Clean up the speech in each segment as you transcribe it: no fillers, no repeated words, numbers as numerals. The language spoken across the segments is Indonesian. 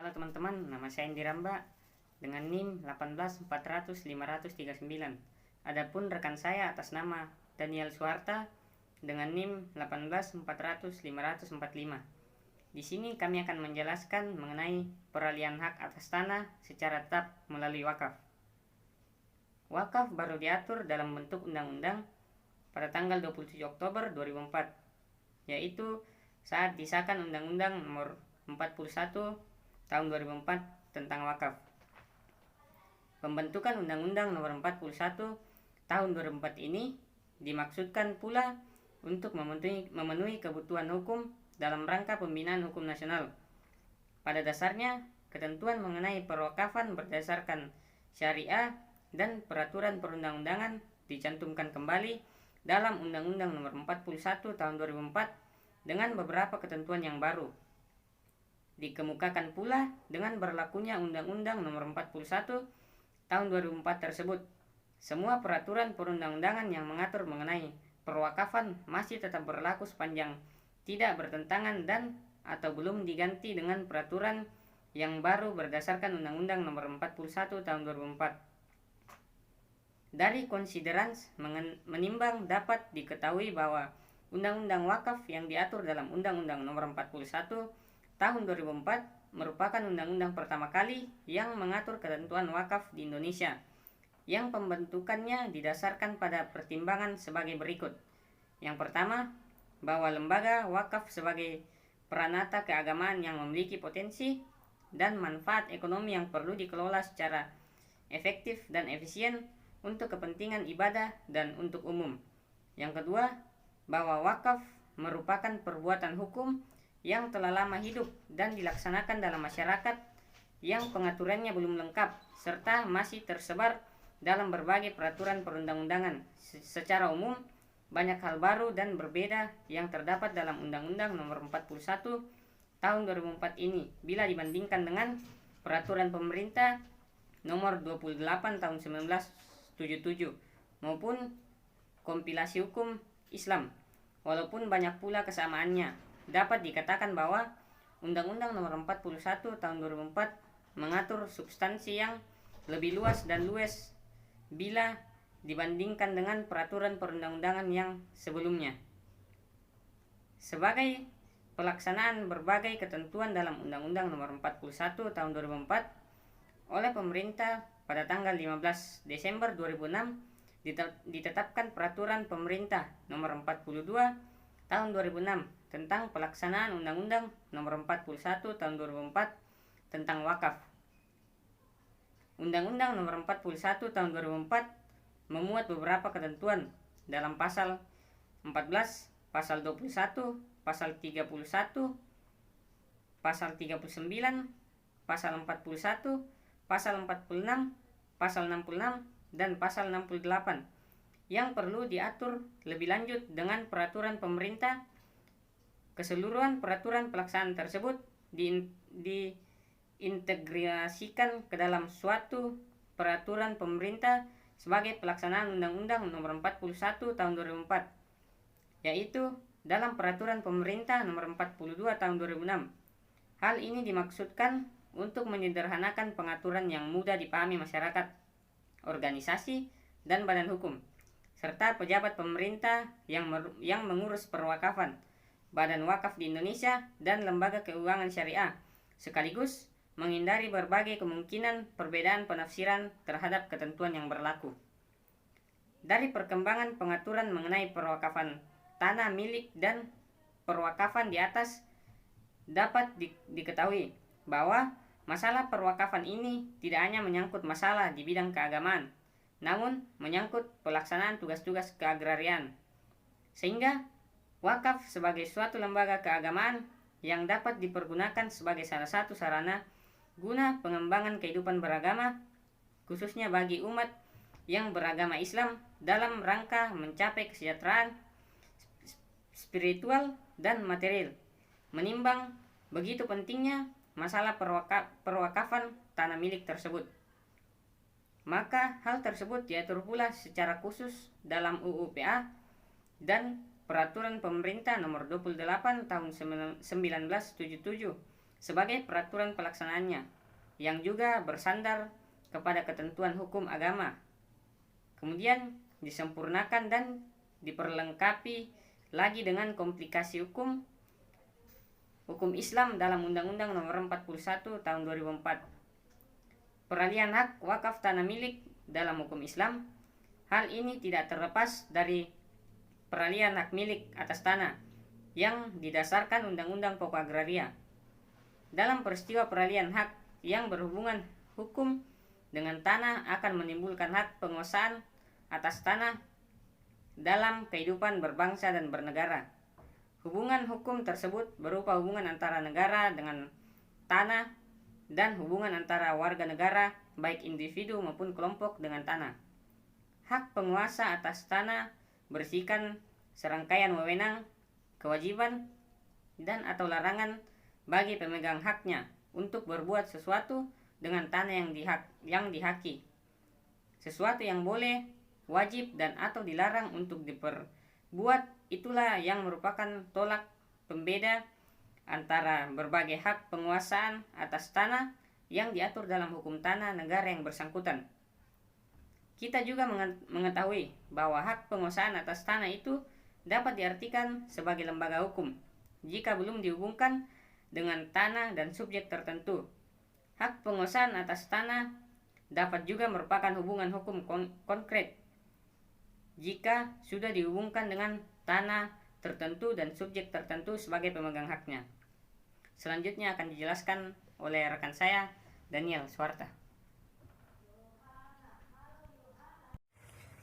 Halo teman-teman, nama saya Indi Ramba dengan NIM 18400-539. Adapun rekan saya atas nama Daniel Suharta dengan NIM 18400-545. Di sini kami akan menjelaskan mengenai peralihan hak atas tanah secara tetap melalui wakaf. Wakaf baru diatur dalam bentuk undang-undang pada tanggal 27 Oktober 2004, yaitu saat disahkan Undang-Undang Nomor 41 Tahun 2004 tentang wakaf. Pembentukan Undang-Undang Nomor 41 Tahun 2004 ini dimaksudkan pula untuk memenuhi kebutuhan hukum dalam rangka pembinaan hukum nasional. Pada dasarnya, ketentuan mengenai perwakafan berdasarkan syariah dan peraturan perundang-undangan dicantumkan kembali dalam Undang-Undang Nomor 41 Tahun 2004 dengan beberapa ketentuan yang baru. Dikemukakan pula dengan berlakunya Undang-Undang Nomor 41 Tahun 2004 tersebut. Semua peraturan perundang-undangan yang mengatur mengenai perwakafan masih tetap berlaku sepanjang tidak bertentangan dan atau belum diganti dengan peraturan yang baru berdasarkan Undang-Undang Nomor 41 Tahun 2004. Dari konsiderans menimbang dapat diketahui bahwa Undang-Undang Wakaf yang diatur dalam Undang-Undang Nomor 41 Tahun 2004 merupakan undang-undang pertama kali yang mengatur ketentuan wakaf di Indonesia, yang pembentukannya didasarkan pada pertimbangan sebagai berikut. Yang pertama, bahwa lembaga wakaf sebagai peranata keagamaan yang memiliki potensi dan manfaat ekonomi yang perlu dikelola secara efektif dan efisien untuk kepentingan ibadah dan untuk umum. Yang kedua, bahwa wakaf merupakan perbuatan hukum yang telah lama hidup dan dilaksanakan dalam masyarakat yang pengaturannya belum lengkap serta masih tersebar dalam berbagai peraturan perundang-undangan. Secara umum, banyak hal baru dan berbeda yang terdapat dalam Undang-Undang Nomor 41 Tahun 2004 ini bila dibandingkan dengan Peraturan Pemerintah Nomor 28 Tahun 1977 maupun Kompilasi Hukum Islam. Walaupun banyak pula kesamaannya, dapat dikatakan bahwa Undang-Undang Nomor 41 Tahun 2004 mengatur substansi yang lebih luas dan luas bila dibandingkan dengan peraturan perundang-undangan yang sebelumnya. Sebagai pelaksanaan berbagai ketentuan dalam Undang-Undang Nomor 41 Tahun 2004 oleh pemerintah pada tanggal 15 Desember 2006 ditetapkan Peraturan Pemerintah Nomor 42 Tahun 2006 tentang pelaksanaan Undang-Undang Nomor 41 Tahun 2004 tentang wakaf. Undang-Undang Nomor 41 Tahun 2004 memuat beberapa ketentuan dalam pasal 14, pasal 21, pasal 31, pasal 39, pasal 41, pasal 46, pasal 66, dan pasal 68 yang perlu diatur lebih lanjut dengan peraturan pemerintah. Keseluruhan peraturan pelaksanaan tersebut diintegrasikan ke dalam suatu peraturan pemerintah sebagai pelaksanaan Undang-Undang Nomor 41 Tahun 2004, yaitu dalam Peraturan Pemerintah Nomor 42 Tahun 2006. Hal ini dimaksudkan untuk menyederhanakan pengaturan yang mudah dipahami masyarakat, organisasi, dan badan hukum, serta pejabat pemerintah yang mengurus perwakafan, badan wakaf di Indonesia, dan lembaga keuangan syariah, sekaligus menghindari berbagai kemungkinan perbedaan penafsiran terhadap ketentuan yang berlaku. Dari perkembangan pengaturan mengenai perwakafan tanah milik dan perwakafan di atas, dapat diketahui bahwa masalah perwakafan ini tidak hanya menyangkut masalah di bidang keagamaan, namun menyangkut pelaksanaan tugas-tugas keagrarian, sehingga wakaf sebagai suatu lembaga keagamaan yang dapat dipergunakan sebagai salah satu sarana guna pengembangan kehidupan beragama, khususnya bagi umat yang beragama Islam dalam rangka mencapai kesejahteraan spiritual dan material. Menimbang begitu pentingnya masalah perwakafan tanah milik tersebut, maka hal tersebut diatur pula secara khusus dalam UU PA dan Peraturan Pemerintah Nomor 28 Tahun 1977 sebagai peraturan pelaksanaannya yang juga bersandar kepada ketentuan hukum agama. Kemudian disempurnakan dan diperlengkapi lagi dengan komplikasi hukum Islam dalam Undang-Undang Nomor 41 Tahun 2004. Peralihan hak wakaf tanah milik dalam hukum Islam, hal ini tidak terlepas dari peralihan hak milik atas tanah yang didasarkan Undang-Undang Pokok Agraria. Dalam peristiwa peralihan hak yang berhubungan hukum dengan tanah akan menimbulkan hak penguasaan atas tanah dalam kehidupan berbangsa dan bernegara. Hubungan hukum tersebut berupa hubungan antara negara dengan tanah dan hubungan antara warga negara, baik individu maupun kelompok dengan tanah. Hak penguasa atas tanah berisikan serangkaian wewenang, kewajiban, dan atau larangan bagi pemegang haknya untuk berbuat sesuatu dengan tanah yang dihaki. Sesuatu yang boleh, wajib, dan atau dilarang untuk diperbuat, itulah yang merupakan tolak pembeda antara berbagai hak penguasaan atas tanah yang diatur dalam hukum tanah negara yang bersangkutan. Kita juga mengetahui bahwa hak penguasaan atas tanah itu dapat diartikan sebagai lembaga hukum jika belum dihubungkan dengan tanah dan subjek tertentu. Hak penguasaan atas tanah dapat juga merupakan hubungan hukum konkret jika sudah dihubungkan dengan tanah tertentu dan subjek tertentu sebagai pemegang haknya. Selanjutnya akan dijelaskan oleh rekan saya, Daniel Swarta.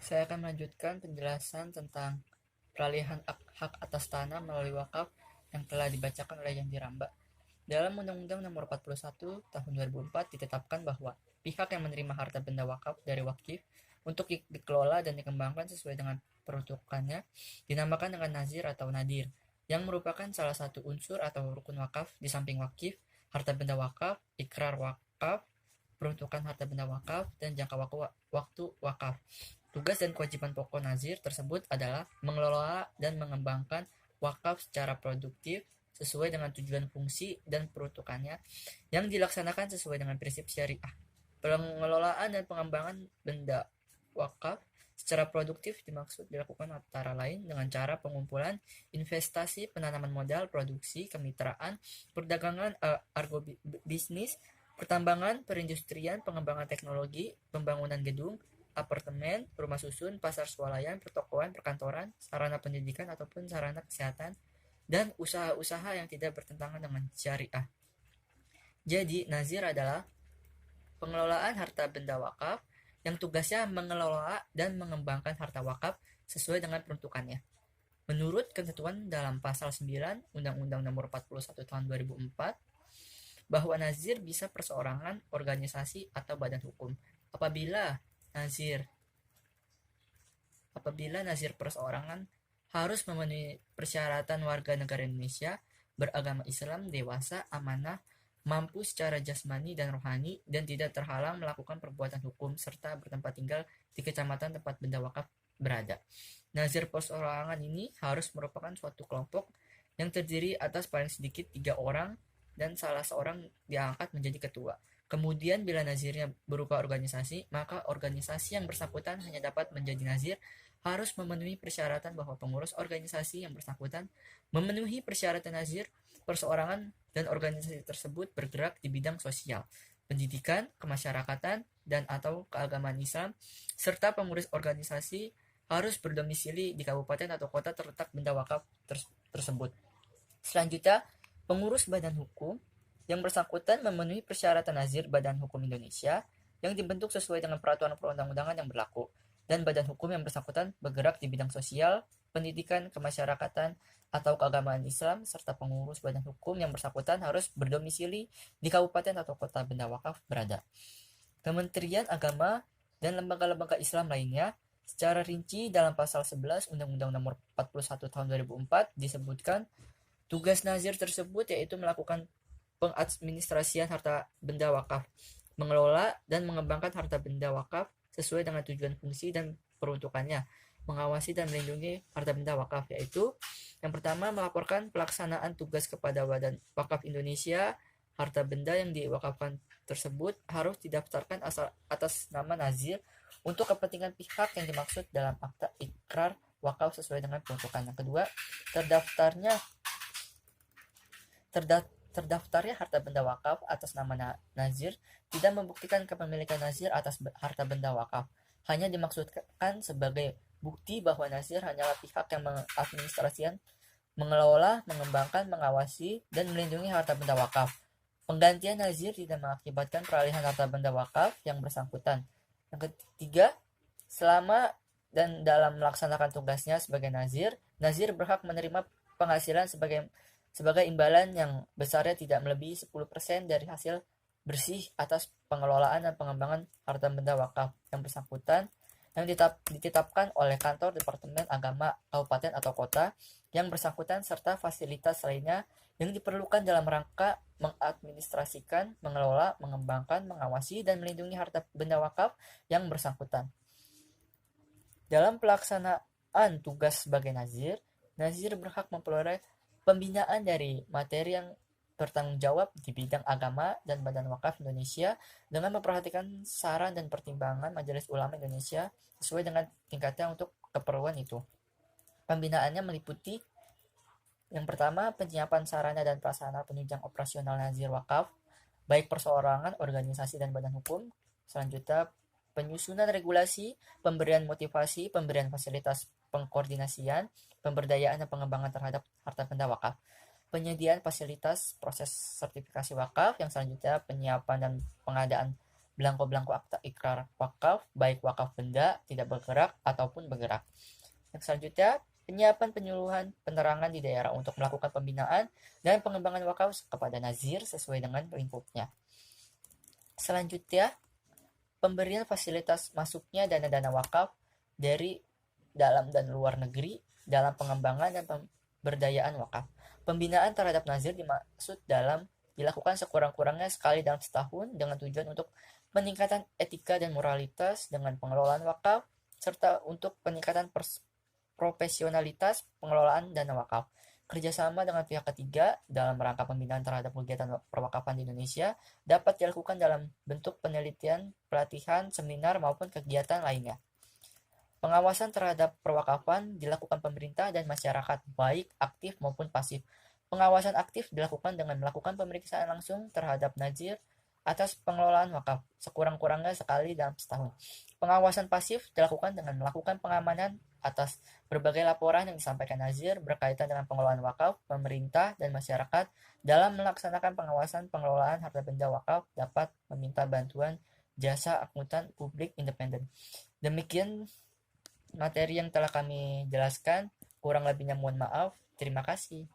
Saya akan melanjutkan penjelasan tentang peralihan hak atas tanah melalui wakaf yang telah dibacakan oleh Yang Diramba. Dalam Undang-Undang Nomor 41 Tahun 2004 ditetapkan bahwa pihak yang menerima harta benda wakaf dari wakif untuk dikelola dan dikembangkan sesuai dengan peruntukannya dinamakan dengan nazir atau nadir, yang merupakan salah satu unsur atau rukun wakaf di samping wakif, harta benda wakaf, ikrar wakaf, peruntukan harta benda wakaf, dan jangka waktu wakaf. Tugas dan kewajiban pokok nazir tersebut adalah mengelola dan mengembangkan wakaf secara produktif sesuai dengan tujuan fungsi dan peruntukannya yang dilaksanakan sesuai dengan prinsip syariah. Pengelolaan dan pengembangan benda wakaf secara produktif dimaksud dilakukan antara lain dengan cara pengumpulan, investasi, penanaman modal, produksi, kemitraan, perdagangan, agrobisnis, pertambangan, perindustrian, pengembangan teknologi, pembangunan gedung, apartemen, rumah susun, pasar swalayan, pertokoan, perkantoran, sarana pendidikan ataupun sarana kesehatan, dan usaha-usaha yang tidak bertentangan dengan syariah. Jadi, nazir adalah pengelolaan harta benda wakaf yang tugasnya mengelola dan mengembangkan harta wakaf sesuai dengan peruntukannya. Menurut ketentuan dalam pasal 9 Undang-Undang Nomor 41 Tahun 2004, bahwa nazir bisa perseorangan, organisasi, atau badan hukum. Apabila nazir perseorangan harus memenuhi persyaratan warga negara Indonesia, beragama Islam, dewasa, amanah, mampu secara jasmani dan rohani, dan tidak terhalang melakukan perbuatan hukum, serta bertempat tinggal di kecamatan tempat benda wakaf berada. Nazir perseorangan ini harus merupakan suatu kelompok yang terdiri atas paling sedikit 3 orang dan salah seorang diangkat menjadi ketua. Kemudian bila nazirnya berupa organisasi, maka organisasi yang bersangkutan hanya dapat menjadi nazir harus memenuhi persyaratan bahwa pengurus organisasi yang bersangkutan memenuhi persyaratan nazir perseorangan dan organisasi tersebut bergerak di bidang sosial, pendidikan, kemasyarakatan, dan atau keagamaan Islam, serta pengurus organisasi harus berdomisili di kabupaten atau kota terletak benda wakaf tersebut. Selanjutnya, pengurus badan hukum yang bersangkutan memenuhi persyaratan nazir Badan Hukum Indonesia yang dibentuk sesuai dengan peraturan perundang-undangan yang berlaku, dan badan hukum yang bersangkutan bergerak di bidang sosial, pendidikan, kemasyarakatan, atau keagamaan Islam, serta pengurus badan hukum yang bersangkutan harus berdomisili di kabupaten atau kota benda wakaf berada. Kementerian Agama dan lembaga-lembaga Islam lainnya secara rinci dalam pasal 11 Undang-Undang Nomor 41 Tahun 2004 disebutkan tugas nazir tersebut yaitu melakukan pengadministrasian harta benda wakaf, mengelola dan mengembangkan harta benda wakaf sesuai dengan tujuan fungsi dan peruntukannya, mengawasi dan melindungi harta benda wakaf, yaitu yang pertama melaporkan pelaksanaan tugas kepada Badan Wakaf Indonesia Harta benda yang diwakafkan tersebut harus didaftarkan atas nama nazir untuk kepentingan pihak yang dimaksud dalam akta ikrar wakaf sesuai dengan peruntukan. Yang kedua, terdaftarnya harta benda wakaf atas nama nazir tidak membuktikan kepemilikan nazir atas harta benda wakaf. Hanya dimaksudkan sebagai bukti bahwa nazir hanyalah pihak yang mengadministrasikan, mengelola, mengembangkan, mengawasi, dan melindungi harta benda wakaf. Penggantian nazir tidak mengakibatkan peralihan harta benda wakaf yang bersangkutan. Yang ketiga, selama dan dalam melaksanakan tugasnya sebagai nazir, nazir berhak menerima penghasilan sebagai imbalan yang besarnya tidak melebihi 10% dari hasil bersih atas pengelolaan dan pengembangan harta benda wakaf yang bersangkutan yang ditetapkan oleh kantor Departemen Agama Kabupaten atau Kota yang bersangkutan serta fasilitas lainnya yang diperlukan dalam rangka mengadministrasikan, mengelola, mengembangkan, mengawasi, dan melindungi harta benda wakaf yang bersangkutan. Dalam pelaksanaan tugas sebagai nazir, nazir berhak memperoleh pembinaan dari materi yang bertanggung jawab di bidang agama dan Badan Wakaf Indonesia dengan memperhatikan saran dan pertimbangan Majelis Ulama Indonesia sesuai dengan tingkatnya untuk keperluan itu. Pembinaannya meliputi yang pertama, penyiapan sarana dan prasarana penunjang operasional nazir wakaf, baik perseorangan, organisasi, dan badan hukum. Selanjutnya, penyusunan regulasi, pemberian motivasi, pemberian fasilitas pengkoordinasian, pemberdayaan dan pengembangan terhadap harta benda wakaf. Penyediaan fasilitas proses sertifikasi wakaf, yang selanjutnya penyiapan dan pengadaan belangko-belangko akta ikrar wakaf, baik wakaf benda, tidak bergerak, ataupun bergerak. Yang selanjutnya, penyiapan penyuluhan penerangan di daerah untuk melakukan pembinaan dan pengembangan wakaf kepada nazir sesuai dengan lingkupnya. Selanjutnya, pemberian fasilitas masuknya dana-dana wakaf dari dalam dan luar negeri dalam pengembangan dan pemberdayaan wakaf. Pembinaan terhadap nazir dimaksud dalam dilakukan sekurang-kurangnya sekali dalam setahun dengan tujuan untuk peningkatan etika dan moralitas dengan pengelolaan wakaf serta untuk peningkatan profesionalitas pengelolaan dana wakaf. Kerjasama dengan pihak ketiga dalam rangka pembinaan terhadap kegiatan perwakafan di Indonesia dapat dilakukan dalam bentuk penelitian, pelatihan, seminar, maupun kegiatan lainnya. Pengawasan terhadap perwakafan dilakukan pemerintah dan masyarakat, baik aktif maupun pasif. Pengawasan aktif dilakukan dengan melakukan pemeriksaan langsung terhadap nazir atas pengelolaan wakaf, sekurang-kurangnya sekali dalam setahun. Pengawasan pasif dilakukan dengan melakukan pengamanan atas berbagai laporan yang disampaikan nazir berkaitan dengan pengelolaan wakaf. Pemerintah dan masyarakat dalam melaksanakan pengawasan pengelolaan harta benda wakaf dapat meminta bantuan jasa akuntan publik independen. Demikian materi yang telah kami jelaskan, kurang lebihnya mohon maaf. Terima kasih.